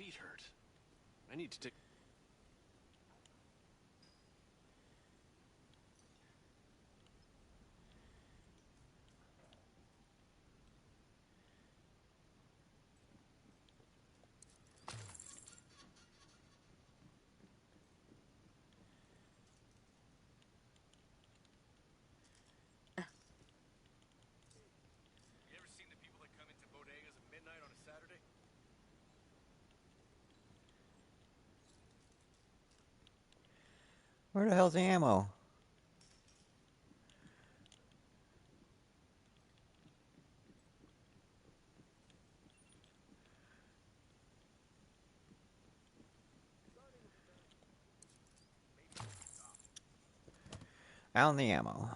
feet hurt. I need to take... You ever seen the people that come into bodegas at midnight on a Saturday? Where the hell's the ammo? Found the ammo.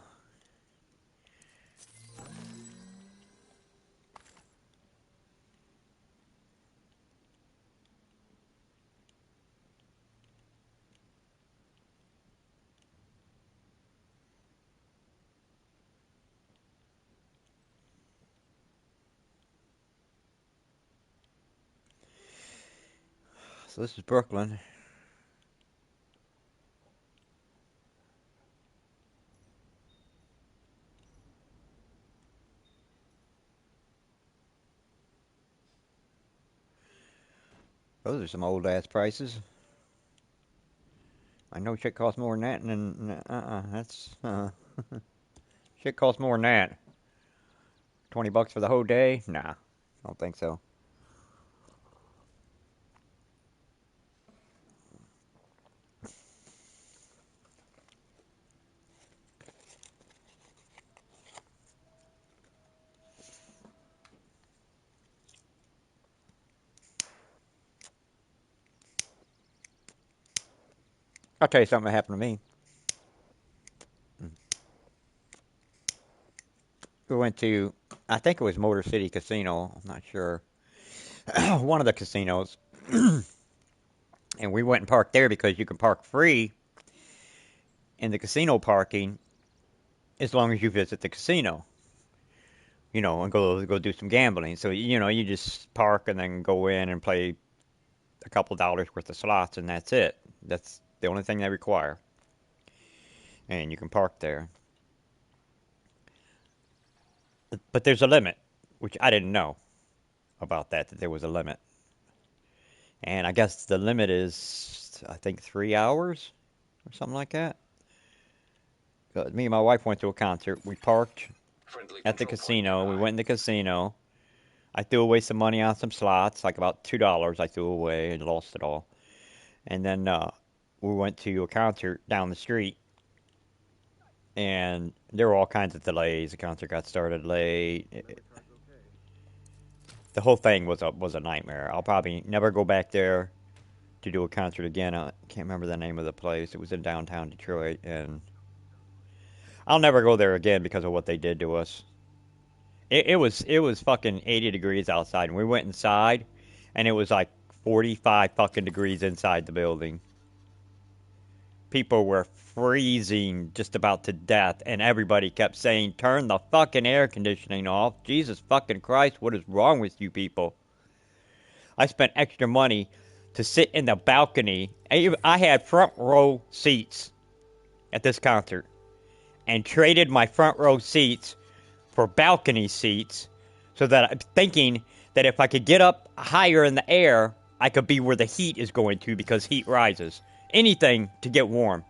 So this is Brooklyn. Those are some old ass prices. I know shit costs more than that, and that's shit costs more than that. $20 for the whole day? Nah, I don't think so. I'll tell you something that happened to me. We went to, I think it was Motor City Casino. I'm not sure. One of the casinos. And we went and parked there because you can park free in the casino parking as long as you visit the casino. You know, and go do some gambling. So, you know, you just park and then go in and play a couple dollars worth of slots, and that's it. That's the only thing they require. And you can park there. But there's a limit, which I didn't know about that there was a limit. And I guess the limit is, I think, 3 hours or something like that. Me and my wife went to a concert. We parked at the casino. We went in the casino. I threw away some money on some slots, like about $2 I threw away and lost it all. And then we went to a concert down the street. And there were all kinds of delays. The concert got started late. The whole thing was a nightmare. I'll probably never go back there to do a concert again. I can't remember the name of the place. It was in downtown Detroit, and I'll never go there again because of what they did to us. It was fucking 80 degrees outside, and we went inside, and it was like 45 fucking degrees inside the building. People were freezing just about to death, and everybody kept saying, "Turn the fucking air conditioning off." Jesus fucking Christ, what is wrong with you people? I spent extra money to sit in the balcony. I had front row seats at this concert and traded my front row seats for balcony seats so that I'm thinking that if I could get up higher in the air, I could be where the heat is going to because heat rises. Anything to get warm.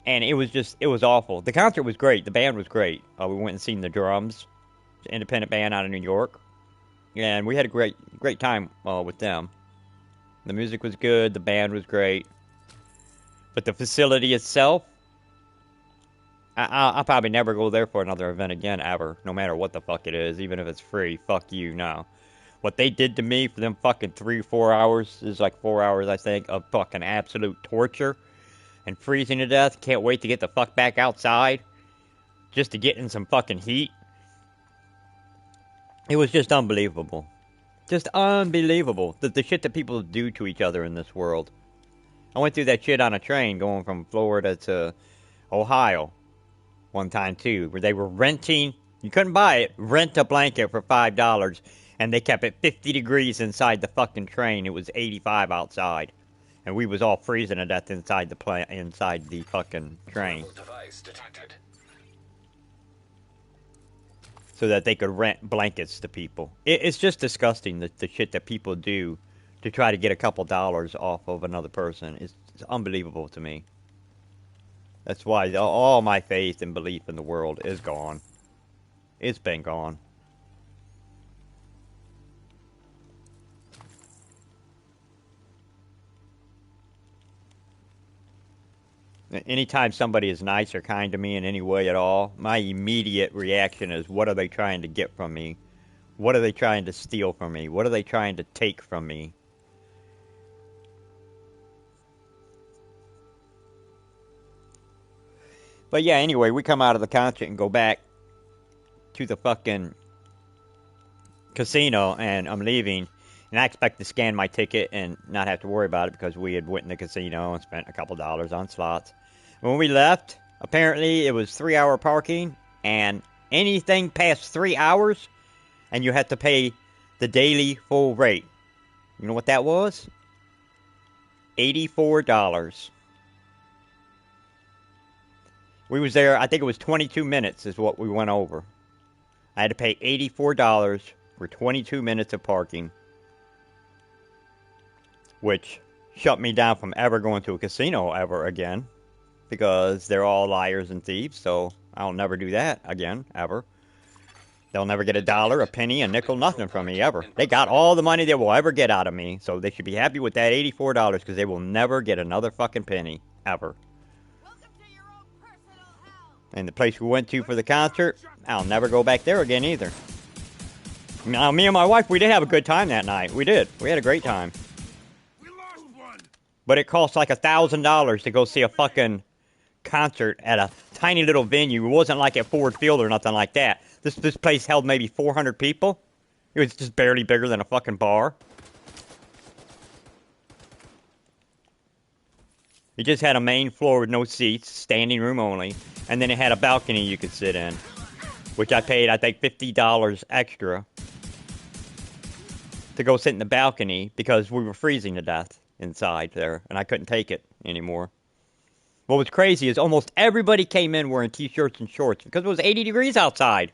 And it was awful. The concert was great. The band was great. We went and seen the Drums, an independent band out of New York. And we had a great time with them. The music was good. The band was great. But the facility itself, I'll probably never go there for another event again, ever. No matter what the fuck it is. Even if it's free. Fuck you, no. What they did to me for them fucking 3-4 hours is like 4 hours, I think, of fucking absolute torture and freezing to death. Can't wait to get the fuck back outside just to get in some fucking heat. It was just unbelievable. Just unbelievable. The shit that people do to each other in this world. I went through that shit on a train going from Florida to Ohio one time too, where they were renting. You couldn't buy it. Rent a blanket for $5, And they kept it 50 degrees inside the fucking train. It was 85 outside. And we was all freezing to death inside the fucking train. Device detected. So that they could rent blankets to people. It's just disgusting, the shit that people do to try to get a couple dollars off of another person. It's unbelievable to me. That's why all my faith and belief in the world is gone. It's been gone. Anytime somebody is nice or kind to me in any way at all, my immediate reaction is, what are they trying to get from me? What are they trying to steal from me? What are they trying to take from me? But yeah, anyway, we come out of the concert and go back to the fucking casino, and I'm leaving. And I expect to scan my ticket and not have to worry about it because we had went in the casino and spent a couple dollars on slots. When we left, apparently it was 3-hour parking, and anything past 3 hours, and you had to pay the daily full rate. You know what that was? $84. We was there, I think it was 22 minutes is what we went over. I had to pay $84 for 22 minutes of parking, which shut me down from ever going to a casino ever again, because they're all liars and thieves, so I'll never do that again, ever. They'll never get a dollar, a penny, a nickel, nothing from me, ever. They got all the money they will ever get out of me, so they should be happy with that $84, because they will never get another fucking penny, ever. And the place we went to for the concert, I'll never go back there again either. Now, me and my wife, we did have a good time that night. We did. We had a great time. But it cost like $1,000 to go see a fucking concert at a tiny little venue. It wasn't like at Ford Field or nothing like that. This place held maybe 400 people. It was just barely bigger than a fucking bar. It just had a main floor with no seats, standing room only. And then it had a balcony you could sit in, which I paid, I think, $50 extra to go sit in the balcony because we were freezing to death inside there, and I couldn't take it anymore. What was crazy is almost everybody came in wearing t-shirts and shorts because it was 80 degrees outside.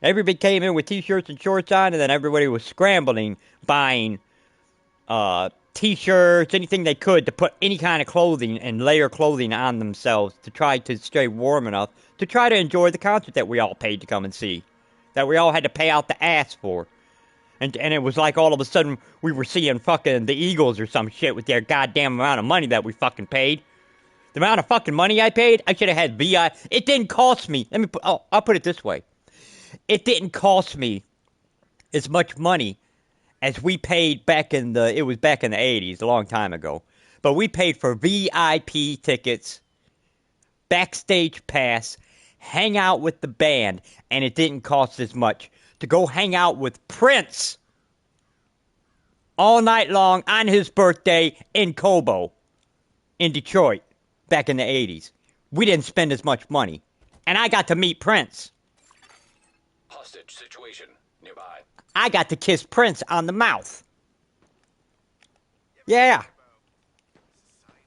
Everybody came in with t-shirts and shorts on, and then everybody was scrambling, buying t-shirts, anything they could to put any kind of clothing and layer clothing on themselves to try to stay warm enough to try to enjoy the concert that we all paid to come and see, that we all had to pay out the ass for. And it was like all of a sudden we were seeing fucking the Eagles or some shit with their goddamn amount of money that we fucking paid. The amount of fucking money I paid, I should have had VI. It didn't cost me. I'll put it this way. It didn't cost me as much money as we paid back in the 80s, a long time ago. But we paid for VIP tickets, backstage pass, hang out with the band, and it didn't cost as much to go hang out with Prince all night long on his birthday in Cobo, in Detroit, back in the 80s. We didn't spend as much money. And I got to meet Prince. Hostage situation nearby. I got to kiss Prince on the mouth. Yeah.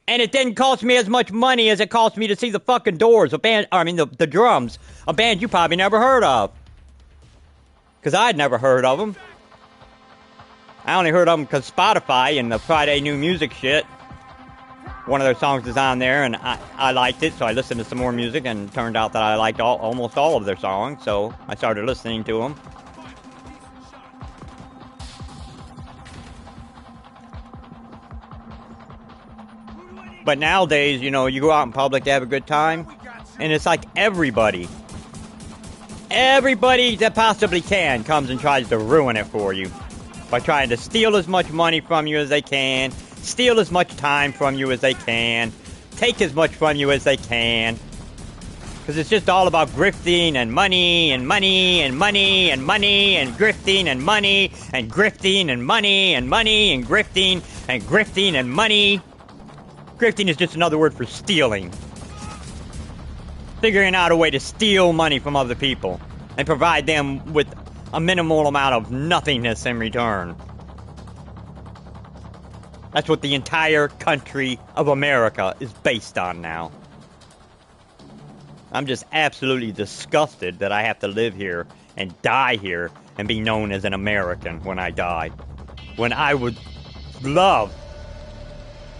And it didn't cost me as much money as it cost me to see the fucking Doors, the Drums, a band you probably never heard of. Because I'd never heard of them. I only heard of them because Spotify and the Friday New Music shit, one of their songs is on there, and I liked it, so I listened to some more music, and it turned out that I liked almost all of their songs, so I started listening to them. But nowadays, you know, you go out in public to have a good time, and it's like everybody that possibly can comes and tries to ruin it for you by trying to steal as much money from you as they can, steal as much time from you as they can, take as much from you as they can, because it's just all about grifting and money and money and money and money and grifting and money and grifting and money and money and grifting and grifting and money. Grifting is just another word for stealing. Figuring out a way to steal money from other people and provide them with a minimal amount of nothingness in return. That's what the entire country of America is based on now. I'm just absolutely disgusted that I have to live here and die here and be known as an American when I die. When I would love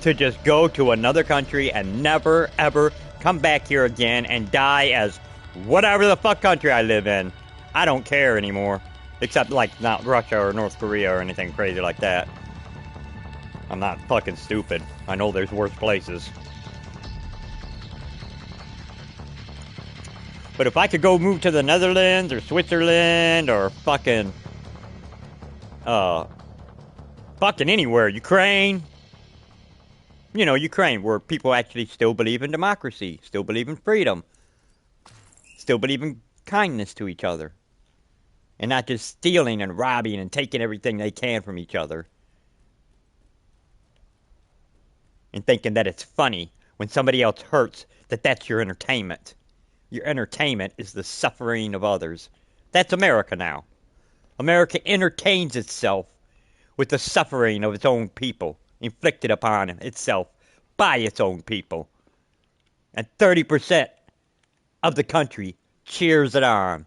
to just go to another country and never, ever come back here again and die as whatever the fuck country I live in. I don't care anymore. Except, like, not Russia or North Korea or anything crazy like that. I'm not fucking stupid. I know there's worse places. But if I could go move to the Netherlands or Switzerland or fucking anywhere, Ukraine. You know, Ukraine, where people actually still believe in democracy, still believe in freedom, still believe in kindness to each other. And not just stealing and robbing and taking everything they can from each other. And thinking that it's funny when somebody else hurts, that that's your entertainment. Your entertainment is the suffering of others. That's America now. America entertains itself with the suffering of its own people, inflicted upon itself by its own people. And 30% of the country cheers it on.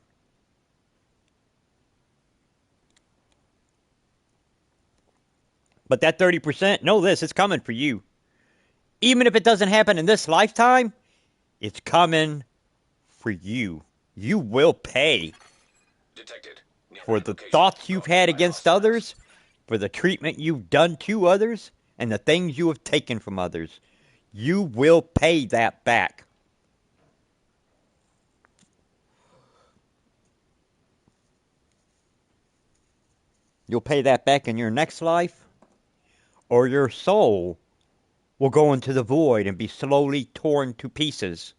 But that 30%, know this, it's coming for you. Even if it doesn't happen in this lifetime, it's coming for you. You will pay Detected. for the thoughts you've had against others, for the treatment you've done to others, and the things you have taken from others. You will pay that back. You'll pay that back in your next life, or your soul will go into the void and be slowly torn to pieces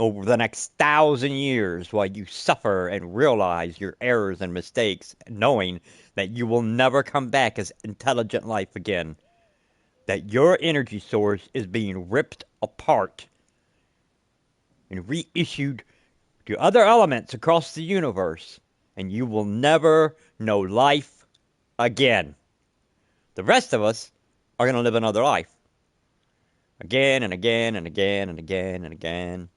over the next 1,000 years while you suffer and realize your errors and mistakes, knowing that you will never come back as intelligent life again. That your energy source is being ripped apart and reissued to other elements across the universe, and you will never know life again. The rest of us are going to live another life. Again and again and again and again and again.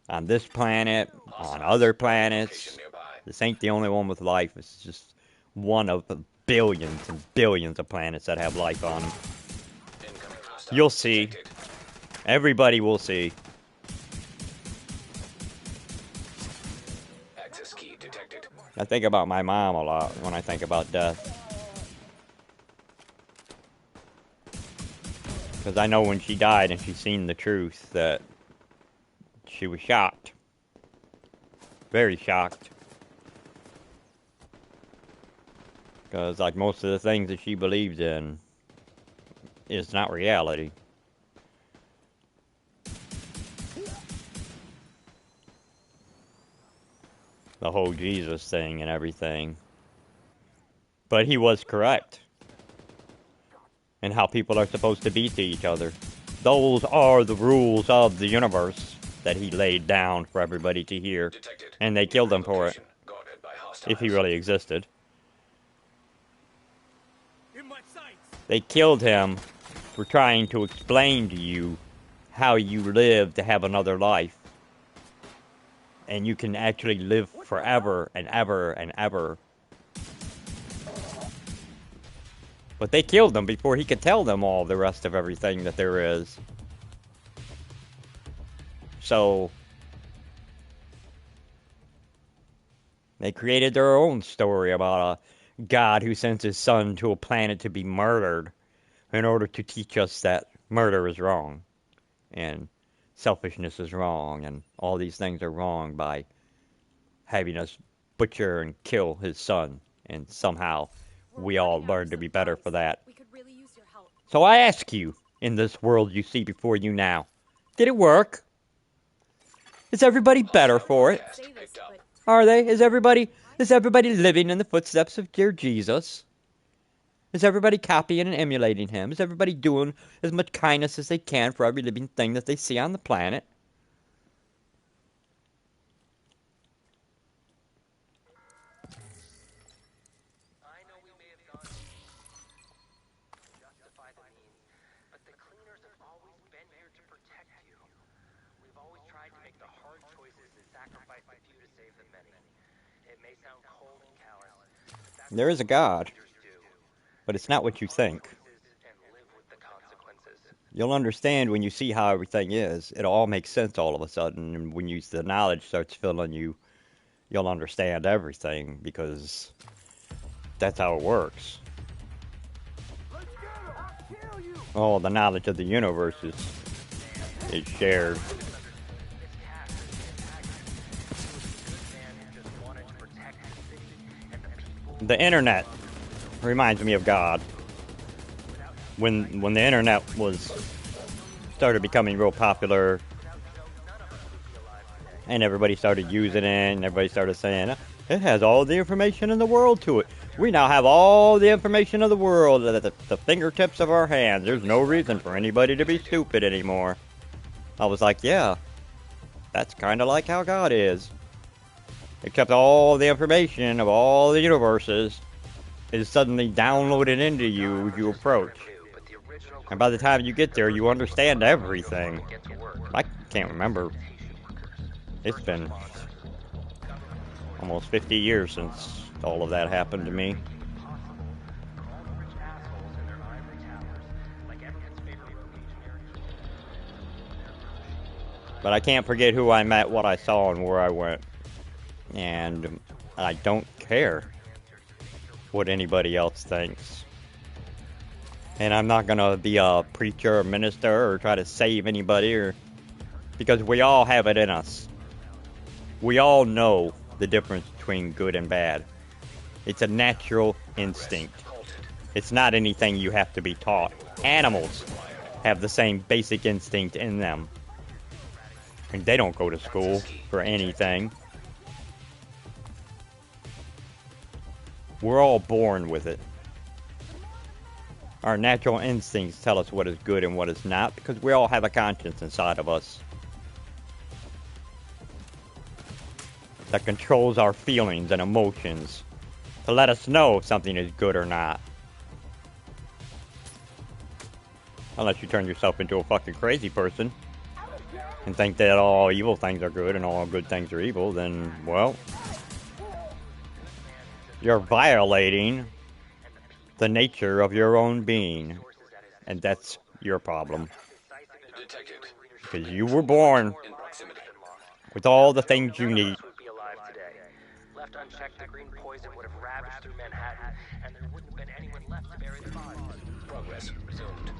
On this planet, on other planets. This ain't the only one with life. It's just one of the billions and billions of planets that have life on them. You'll see. Everybody will see. Access key detected. I think about my mom a lot when I think about death. Because I know when she died and she seen the truth that she was shocked. Very shocked. Because like most of the things that she believes in is not reality. The whole Jesus thing and everything. But he was correct. And how people are supposed to be to each other. Those are the rules of the universe that he laid down for everybody to hear. Detected. And they killed him for it. Guarded by hostiles. If he really existed. In my sights. They killed him for trying to explain to you how you live to have another life. And you can actually live forever and ever and ever. But they killed him before he could tell them all the rest of everything that there is. So they created their own story about a God who sends his son to a planet to be murdered in order to teach us that murder is wrong and selfishness is wrong and all these things are wrong by having us butcher and kill his son, and somehow we all learn to be better for that. We could really use your help. So I ask you, in this world you see before you now, did it work? Is everybody better for it? Say this, but Are they? Is everybody living in the footsteps of dear Jesus? Is everybody copying and emulating him? Is everybody doing as much kindness as they can for every living thing that they see on the planet? There is a God, but it's not what you think. You'll understand when you see how everything is. It all makes sense all of a sudden, and when the knowledge starts filling you, you'll understand everything because that's how it works. Oh, the knowledge of the universe is shared. The internet reminds me of God. When the internet started becoming real popular, and everybody started using it, and everybody started saying it has all the information in the world to it. We now have all the information of the world at the fingertips of our hands. There's no reason for anybody to be stupid anymore. I was like, yeah, that's kind of like how God is. Except all the information of all the universes is suddenly downloaded into you as you approach. And by the time you get there, you understand everything. I can't remember. It's been almost 50 years since all of that happened to me. But I can't forget who I met, what I saw, and where I went. And I don't care what anybody else thinks. And I'm not going to be a preacher or minister or try to save anybody, because we all have it in us. We all know the difference between good and bad. It's a natural instinct. It's not anything you have to be taught. Animals have the same basic instinct in them. And they don't go to school for anything. We're all born with it. Our natural instincts tell us what is good and what is not, because we all have a conscience inside of us that controls our feelings and emotions to let us know if something is good or not. Unless you turn yourself into a fucking crazy person and think that all evil things are good and all good things are evil, then, well, you're violating the nature of your own being, and that's your problem. Detected. Because you were born In proximity. with all the things you need. Left unchecked, the green poison would have ravaged through Manhattan, and there wouldn't have been anyone left to bury the bodies. Progress resumed.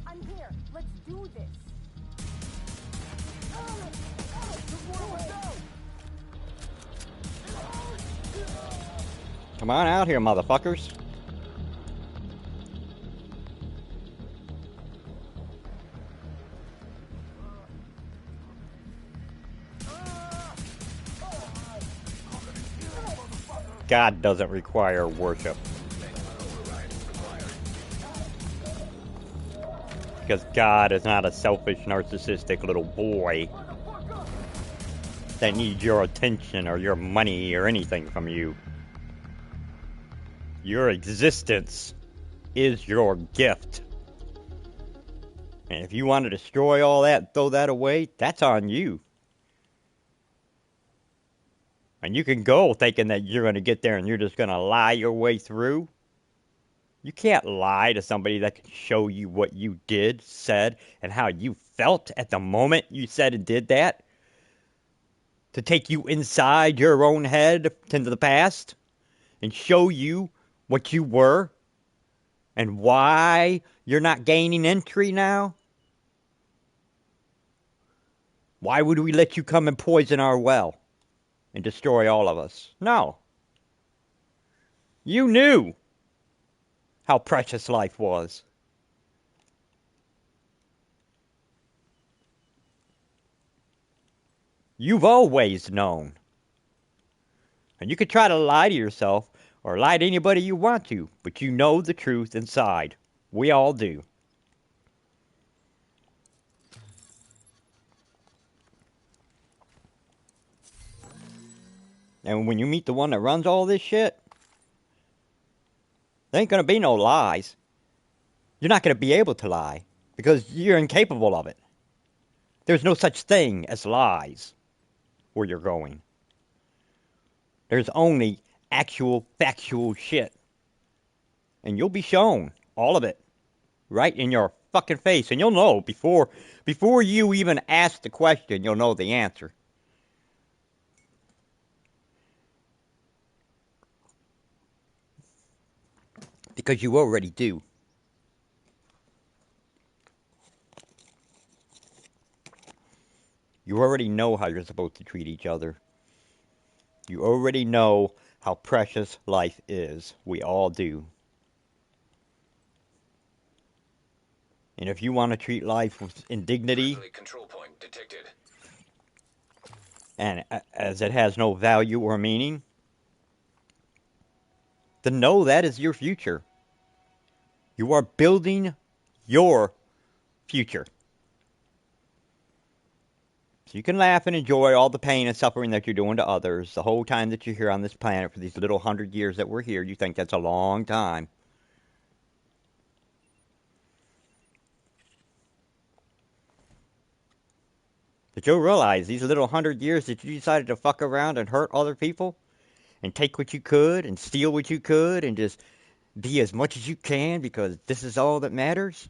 I'm here. Let's do this. Come on out here, motherfuckers. God doesn't require worship. Because God is not a selfish, narcissistic little boy that needs your attention or your money or anything from you. Your existence is your gift. And if you want to destroy all that, throw that away, that's on you. And you can go thinking that you're going to get there and you're just going to lie your way through. You can't lie to somebody that can show you what you did, said, and how you felt at the moment you said and did that. To take you inside your own head into the past and show you what you were and why you're not gaining entry now. Why would we let you come and poison our well and destroy all of us? No. You knew how precious life was. You've always known. And you could try to lie to yourself or lie to anybody you want to, but you know the truth inside. We all do. And when you meet the one that runs all this shit, there ain't gonna be no lies. You're not gonna be able to lie because you're incapable of it. There's no such thing as lies where you're going. There's only actual, factual shit. And you'll be shown all of it right in your fucking face. And you'll know before you even ask the question, you'll know the answer. Because you already do. You already know how you're supposed to treat each other. You already know how precious life is. We all do. And if you want to treat life with indignity, Friendly control point detected. and as it has no value or meaning, then know that is your future. You are building your future. So you can laugh and enjoy all the pain and suffering that you're doing to others the whole time that you're here on this planet for these little 100 years that we're here. You think that's a long time. But you'll realize these little 100 years that you decided to fuck around and hurt other people and take what you could and steal what you could and just be as much as you can because this is all that matters.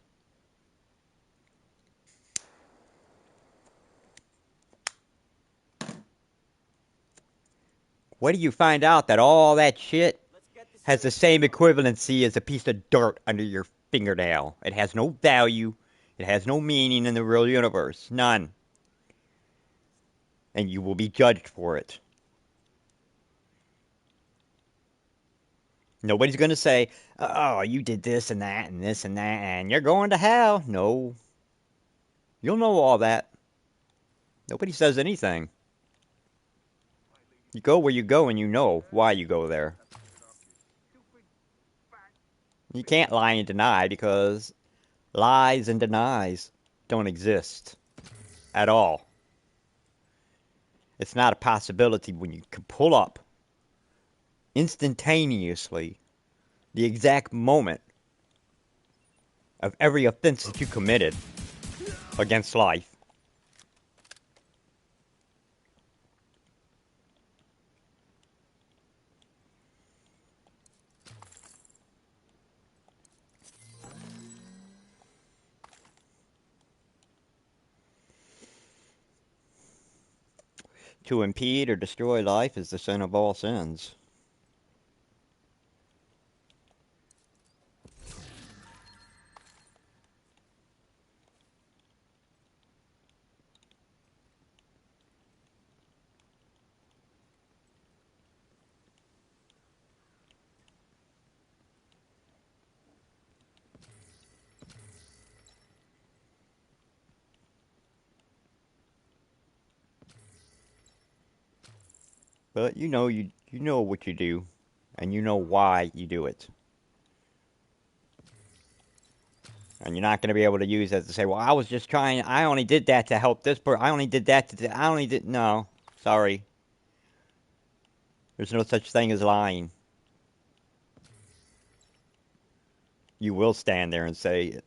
What do you find out that all that shit has the same equivalency as a piece of dirt under your fingernail? It has no value. It has no meaning in the real universe. None. And you will be judged for it. Nobody's going to say, oh, you did this and that and this and that and you're going to hell. No. You'll know all that. Nobody says anything. You go where you go and you know why you go there. You can't lie and deny because lies and denies don't exist at all. It's not a possibility when you can pull up instantaneously the exact moment of every offense that you committed against life. To impede or destroy life is the sin of all sins. But you know what you do, and you know why you do it. And you're not going to be able to use that to say, well, I was just trying, I only did that to help this person, I only did that to, I only did, no, sorry. There's no such thing as lying. You will stand there and say,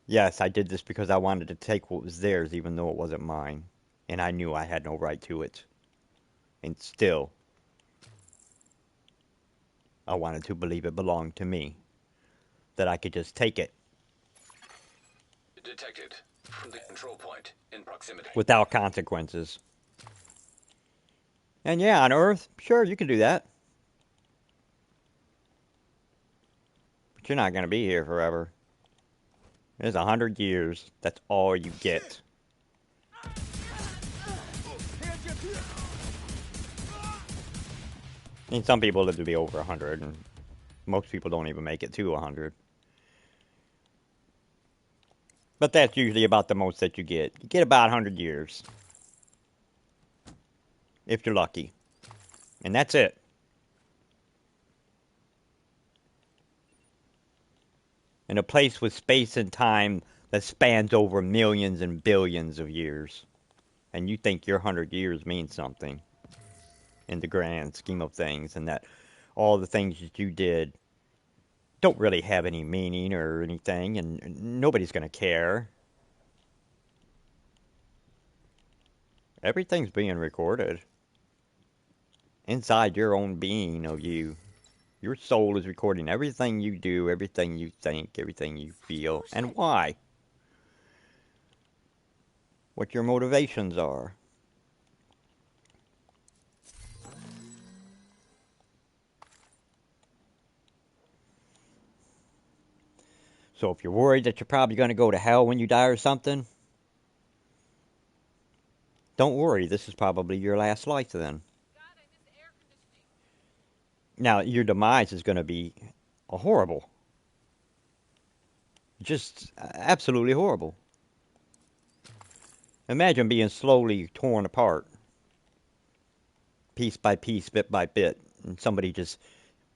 yes, I did this because I wanted to take what was theirs, even though it wasn't mine. And I knew I had no right to it. And still, I wanted to believe it belonged to me. That I could just take it. Detected. Friendly control point in proximity. Without consequences. And yeah, on Earth, sure, you can do that. But you're not going to be here forever. There's 100 years. That's all you get. I mean, some people live to be over 100, and most people don't even make it to 100. But that's usually about the most that you get. You get about 100 years. If you're lucky. And that's it. In a place with space and time that spans over millions and billions of years. And you think your 100 years means something. In the grand scheme of things, and that all the things that you did don't really have any meaning or anything, and nobody's going to care. Everything's being recorded. Inside your own being of you. Your soul is recording everything you do, everything you think, everything you feel, and why. What your motivations are. So if you're worried that you're probably going to go to hell when you die or something, don't worry, this is probably your last life then. Now, your demise is going to be horrible. Just absolutely horrible. Imagine being slowly torn apart, piece by piece, bit by bit, and somebody just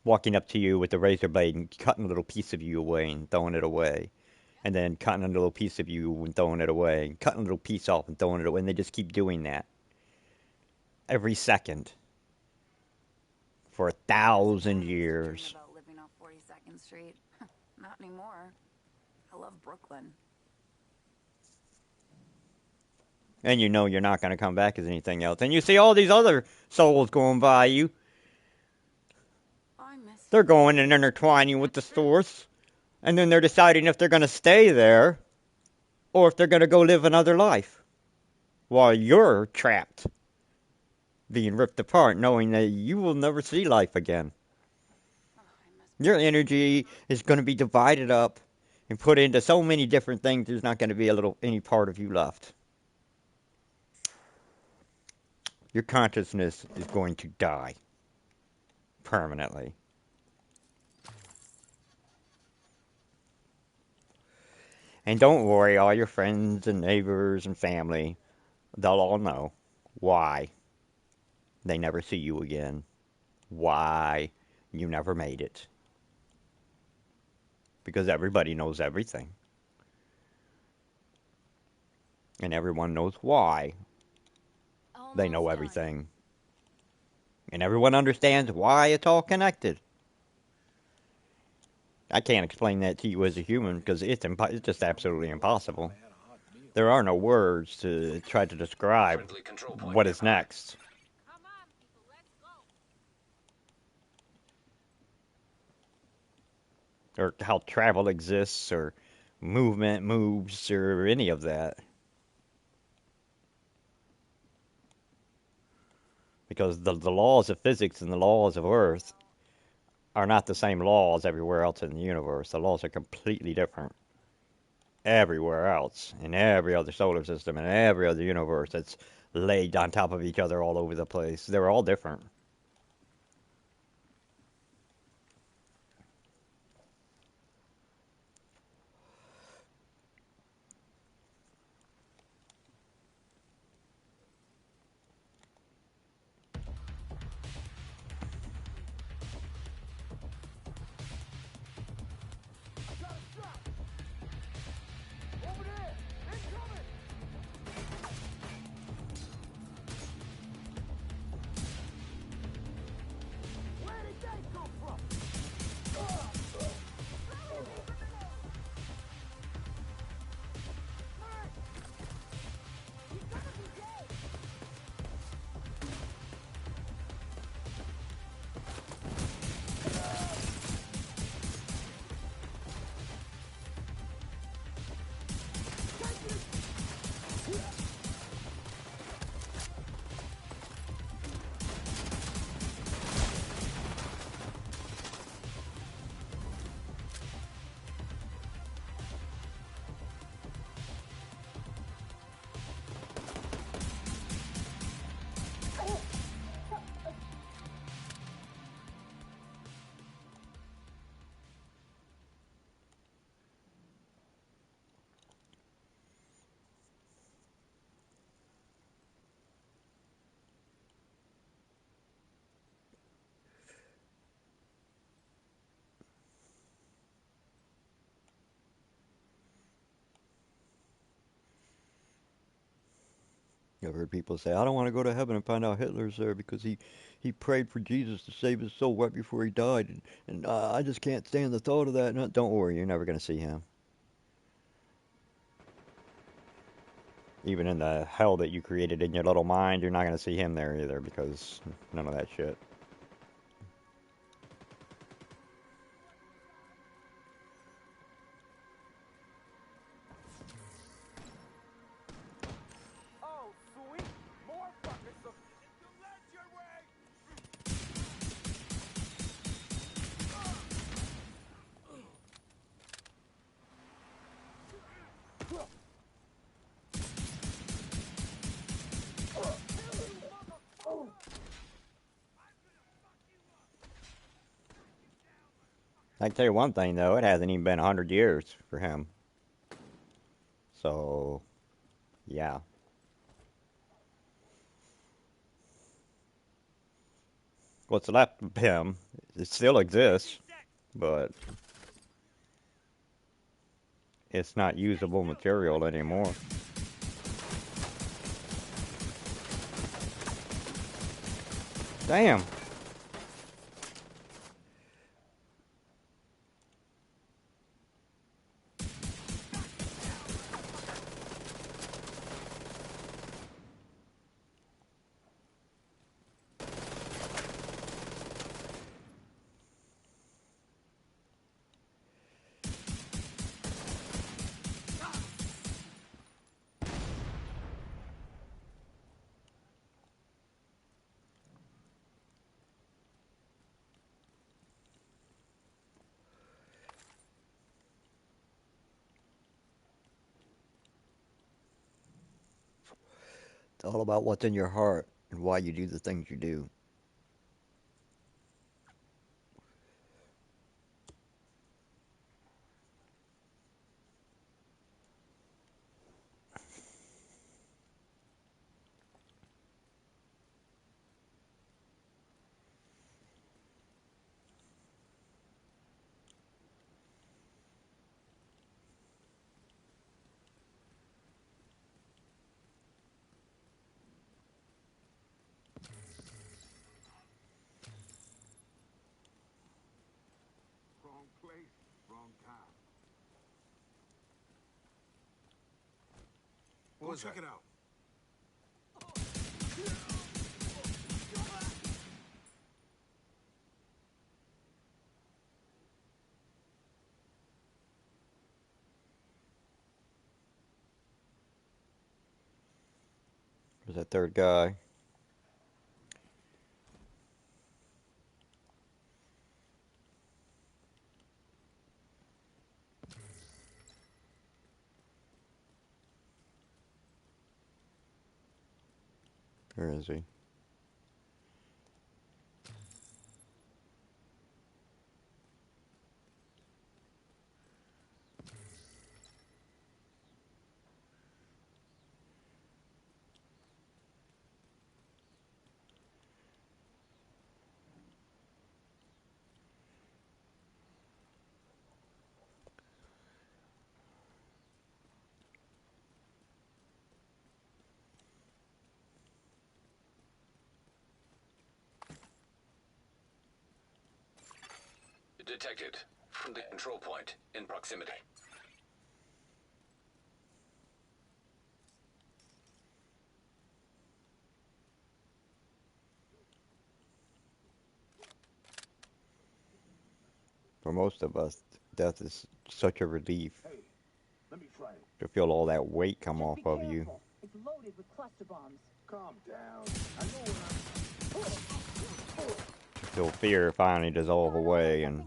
walking up to you with a razor blade and cutting a little piece of you away and throwing it away. And then cutting a little piece of you and throwing it away. And cutting a little piece off and throwing it away. And they just keep doing that. Every second. For 1,000 years. About living off 42nd Street. Not anymore. I love Brooklyn. And you know you're not going to come back as anything else. And you see all these other souls going by you. I miss They're going and intertwining with the source. And then they're deciding if they're going to stay there or if they're going to go live another life while you're trapped, being ripped apart, knowing that you will never see life again. Your energy is going to be divided up and put into so many different things, there's not going to be any part of you left. Your consciousness is going to die permanently. And don't worry, all your friends and neighbors and family, they'll all know why they never see you again, why you never made it. Because everybody knows everything. And everyone knows why they know everything. And everyone understands why it's all connected. I can't explain that to you as a human because it's just absolutely impossible. There are no words to try to describe Friendly control point what is nearby. next. Or how travel exists, or movement moves, or any of that. Because the laws of physics and the laws of Earth are not the same laws everywhere else in the universe. The laws are completely different. Everywhere else, in every other solar system, in every other universe that's laid on top of each other all over the place, they're all different. I've heard people say, I don't want to go to heaven and find out Hitler's there because he prayed for Jesus to save his soul right before he died. And I just can't stand the thought of that. No, don't worry, you're never going to see him. Even in the hell that you created in your little mind, you're not going to see him there either because none of that shit. Oh, sweet! More fucking stuff. You led your way. I can tell you one thing though, it hasn't even been 100 years for him. So, yeah. What's left of him, it still exists, but it's not usable material anymore. Damn. It's all about what's in your heart and why you do the things you do. Wrong place, wrong time. Go check it out. There's that third guy. Where is he? Detected. From the control point in proximity. For most of us, death is such a relief Hey, let me try it. to feel all that weight come off of you. It's loaded with cluster bombs. Calm down. I know what I'm... Feel fear finally dissolve away and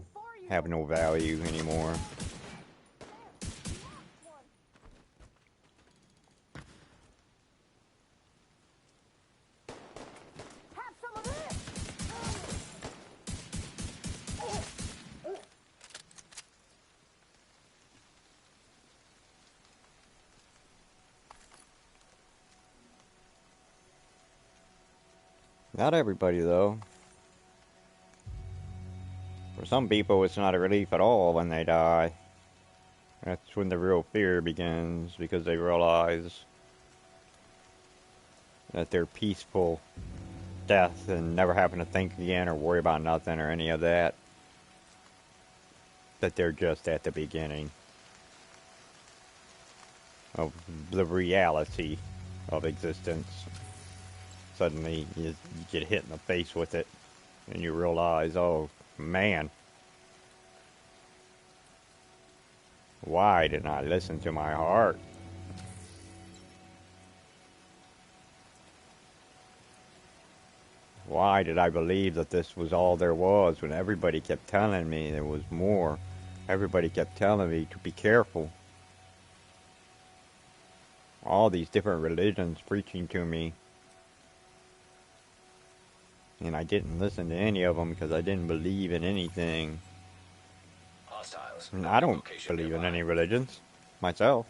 have no value anymore. Have some of this! Not everybody, though. For some people, it's not a relief at all when they die. That's when the real fear begins, because they realize that their peaceful death and never having to think again or worry about nothing or any of that, that they're just at the beginning. of the reality of existence. Suddenly, you get hit in the face with it, and you realize, oh man, why didn't I listen to my heart? Why did I believe that this was all there was when everybody kept telling me there was more? Everybody kept telling me to be careful. All these different religions preaching to me. And I didn't listen to any of them because I didn't believe in anything. Hostiles. And I don't Location believe in nearby. any religions myself.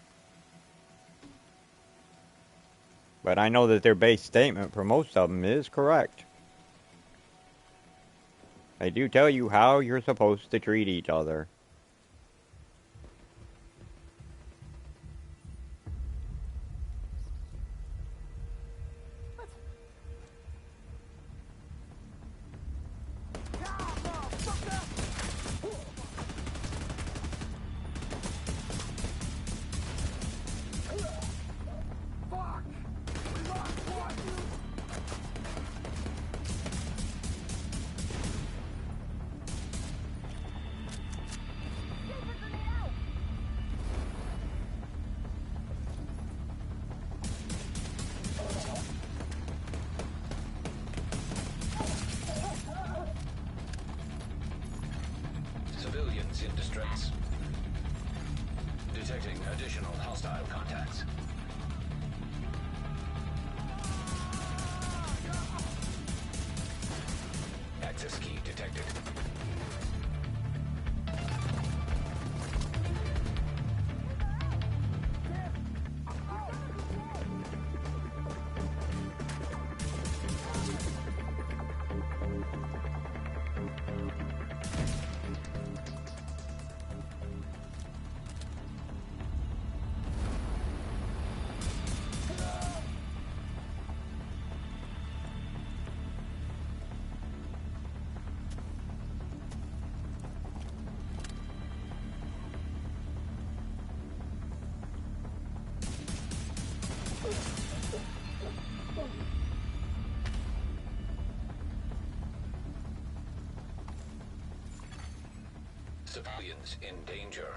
But I know that their base statement for most of them is correct. They do tell you how you're supposed to treat each other. Civilians in distress. Detecting additional hostile contacts. Access key detected. Civilians in danger.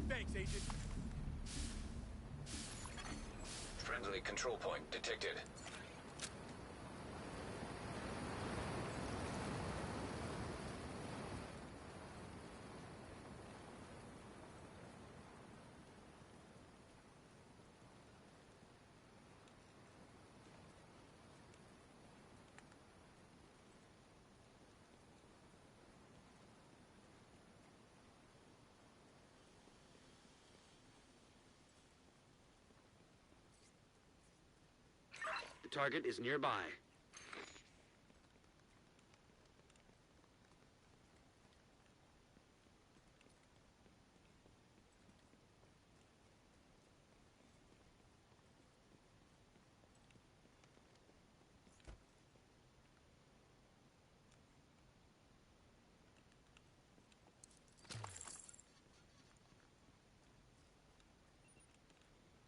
Thanks, Agent. Friendly control point detected. The target is nearby.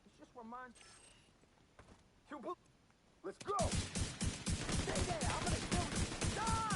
It's just remind. Let's go! Stay there! I'm gonna kill you! Die!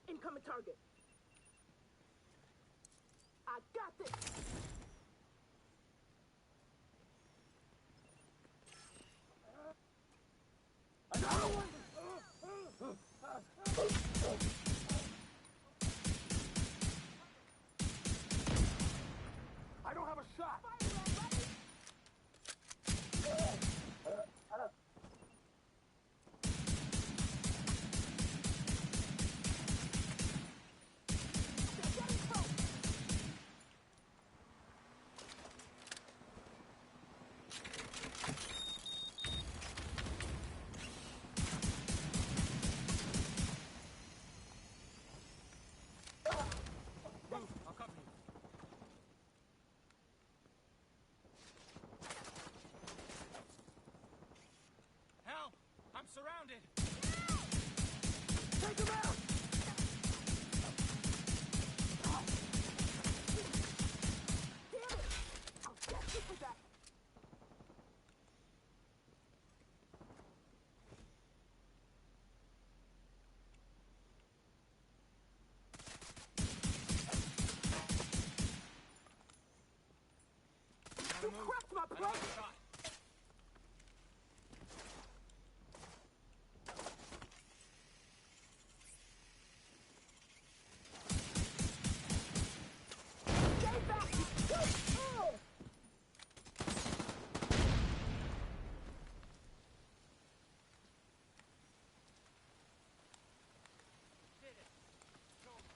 Incoming target. I got this. I don't have a shot! I'll cover you. Help! I'm surrounded! Take him out! Damn it! I'll get you for that. You cracked my I don't brain! have a shot. Stay back! Oh! Did it. It's over.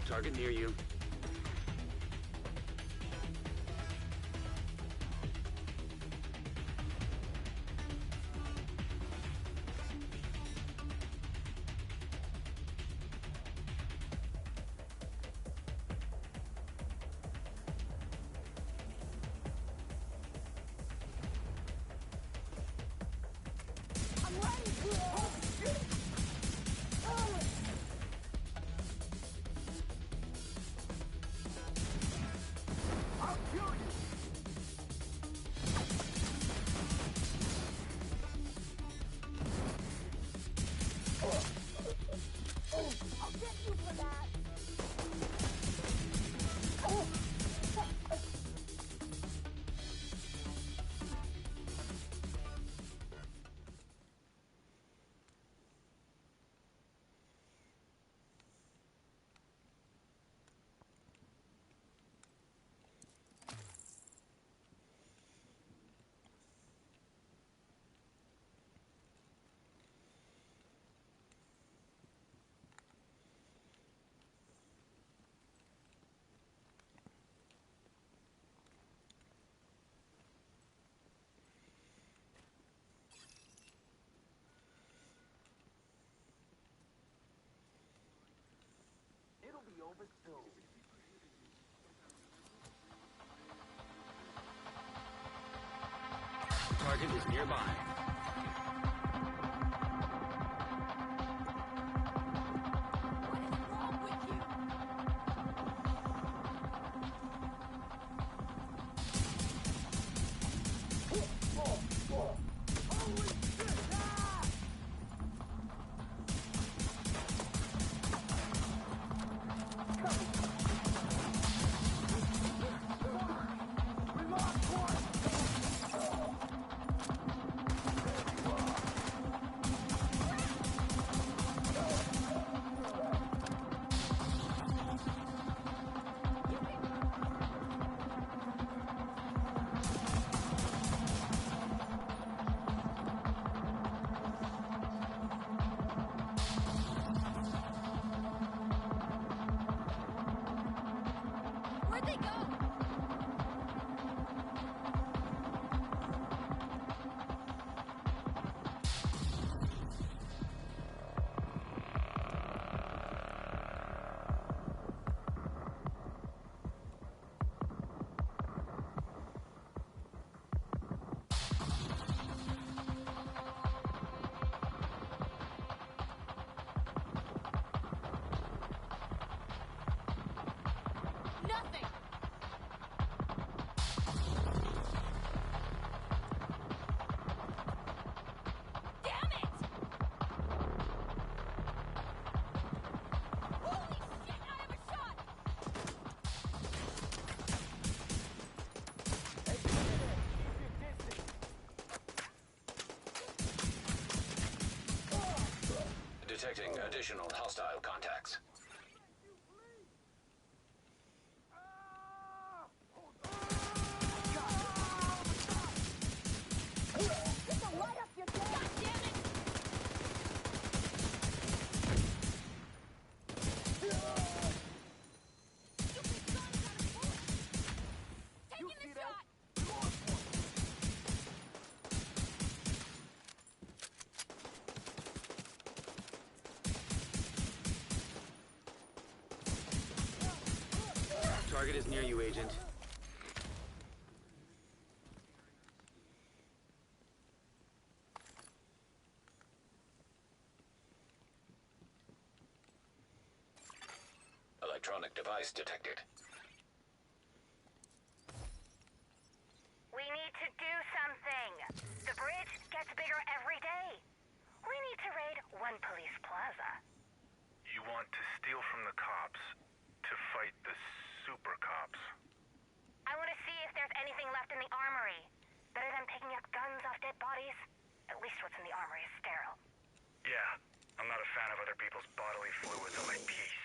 Target near you. I'm ready, kid. Oh, shit. Oh. I'll kill you. I'll get you for that. It'll be over soon. Target is nearby. What is wrong with you? Holy shit! Ah! We lost one! Where'd they go? Nothing! Damn it! Holy shit, I have a shot! Hey, keep your distance. Detecting additional hostile contacts. Get the light up your damn... God damn it! Stupid gun's out of bullets! Taking the shot! Target is near you, Agent. Electronic device detected. We need to do something. The bridge gets bigger every day. We need to raid one police plaza. You want to steal from the cops to fight the super cops. I want to see if there's anything left in the armory. Better than picking up guns off dead bodies. At least what's in the armory is sterile. Yeah, I'm not a fan of other people's bodily fluids on my piece.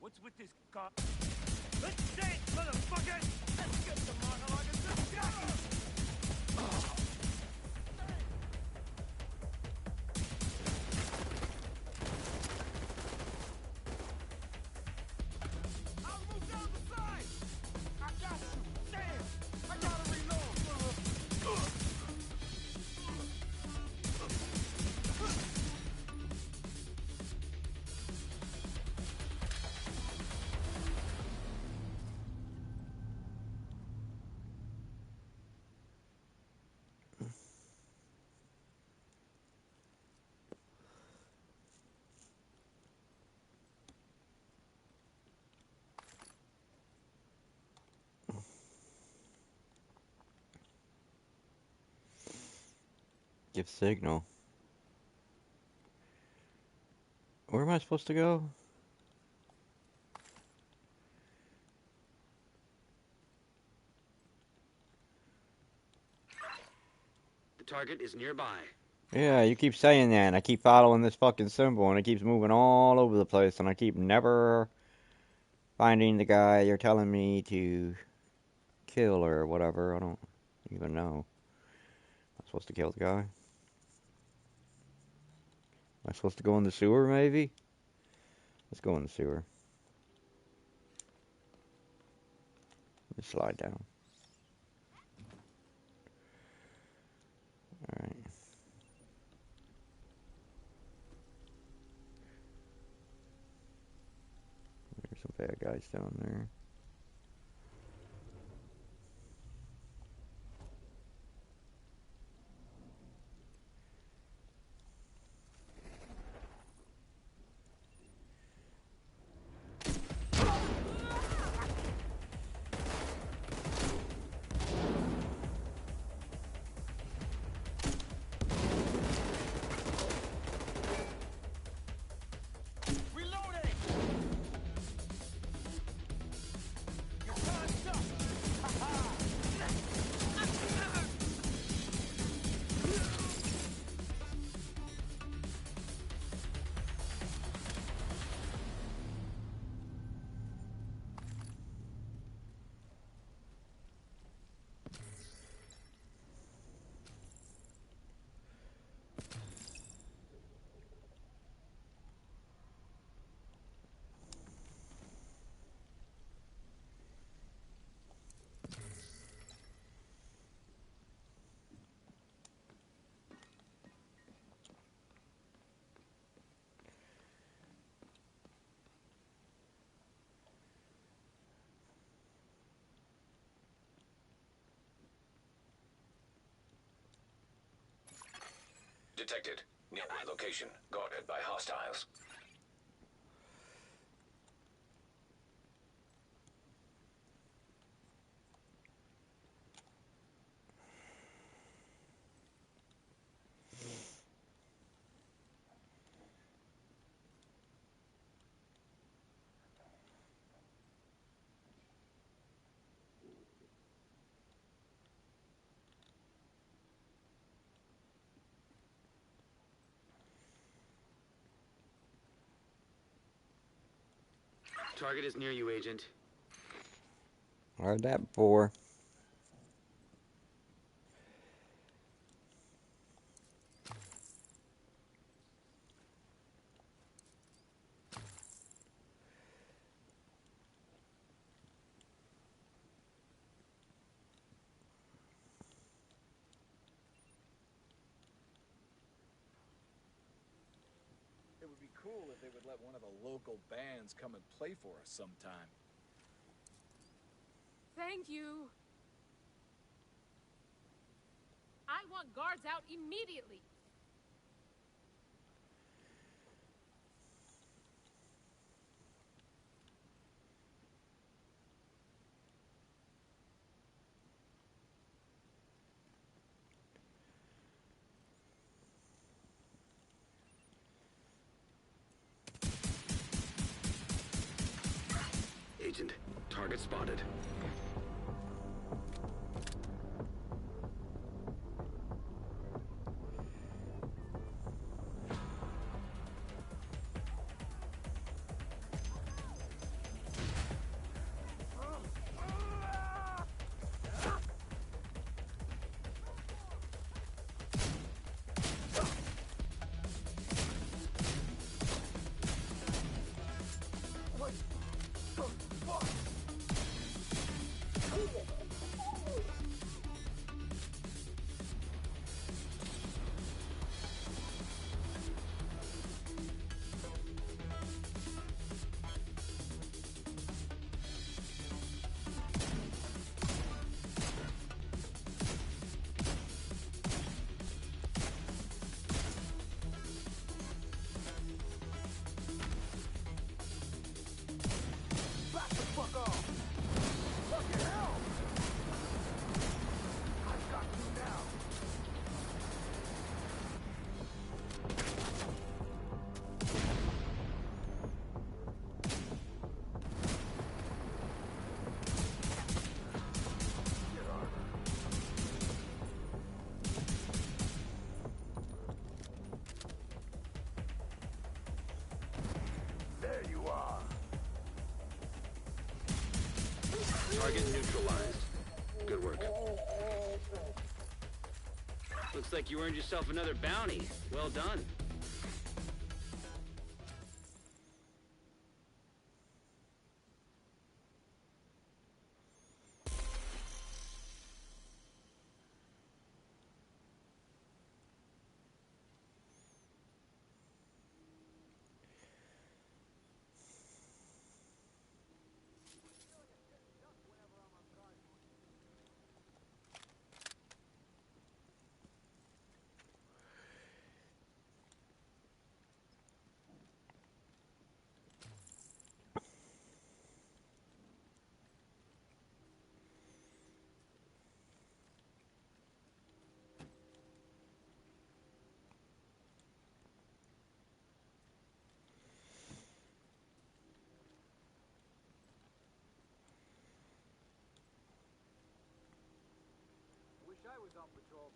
What's with this car? Let's dance, motherfuckers! Let's get the monologue and discussion! I'll move down the side! I got you! Damn! I gotta reload! Give signal. Where am I supposed to go? The target is nearby. Yeah, you keep saying that, and I keep following this fucking symbol, and it keeps moving all over the place, and I keep never finding the guy you're telling me to kill or whatever. I don't even know. I'm supposed to kill the guy? Am I supposed to go in the sewer, maybe? Let's go in the sewer. Let's slide down. Alright. There's some bad guys down there. Reloading! Your time's up! Ha-ha! Detected. Nearby location. Guarded by hostiles. Target is near you, Agent. Heard that before. It would be cool if they would let one of the local bands come and play for us sometime. Thank you. I want guards out immediately. Agent, target spotted. Target neutralized. Good work. Looks like you earned yourself another bounty. Well done. Wish I was on patrol.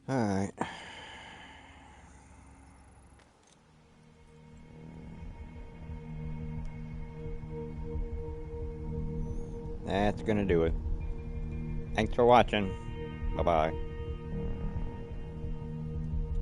Alright. That's gonna do it. Thanks for watching. Bye-bye.